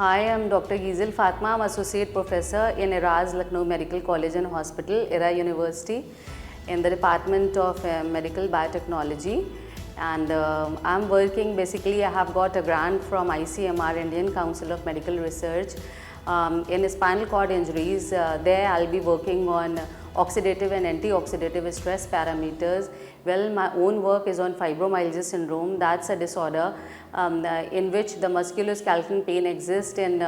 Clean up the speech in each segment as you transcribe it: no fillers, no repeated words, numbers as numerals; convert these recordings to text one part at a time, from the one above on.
Hi, I'm Dr. Ghizal Fatima. I'm Associate Professor in IRA's Lucknow Medical College and Hospital, IRA University, in the Department of Medical Biotechnology. And I'm working, basically I have got a grant from ICMR, Indian Council of Medical Research, in spinal cord injuries. There I'll be working on oxidative and anti-oxidative stress parameters. Well, my own work is on fibromyalgia syndrome. That's a disorder in which the musculoskeletal pain exists in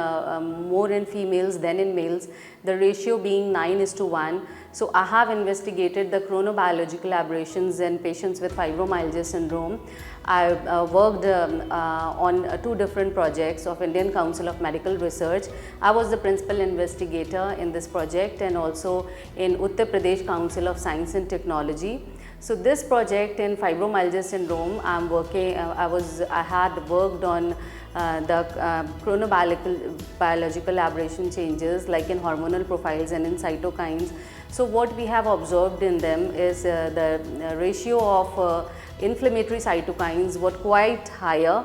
more in females than in males, the ratio being 9:1. So I have investigated the chronobiological aberrations in patients with fibromyalgia syndrome. I worked on 2 different projects of Indian Council of Medical Research. I was the principal investigator in this project and also in Uttar Pradesh Council of Science and Technology. So this project in fibromyalgia syndrome, I had worked on the chronobiological aberration changes like in hormonal profiles and in cytokines. So what we have observed in them is the ratio of inflammatory cytokines were quite higher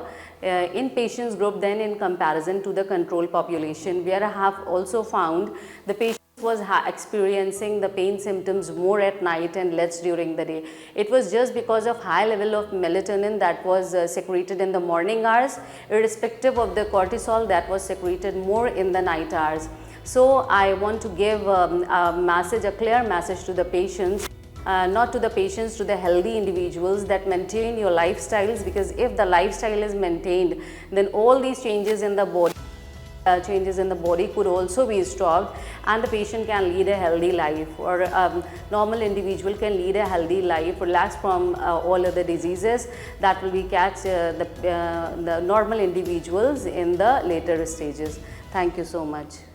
in patients group than in comparison to the control population, where I have also found the patient was experiencing the pain symptoms more at night and less during the day. It was just because of high level of melatonin that was secreted in the morning hours, irrespective of the cortisol that was secreted more in the night hours. So I want to give a clear message to the patients, not to the patients, to the healthy individuals, that maintain your lifestyles, because if the lifestyle is maintained, then all these changes in the body could also be stopped and the patient can lead a healthy life, or normal individual can lead a healthy life, relax from all other diseases that will be catch the normal individuals in the later stages. Thank you so much.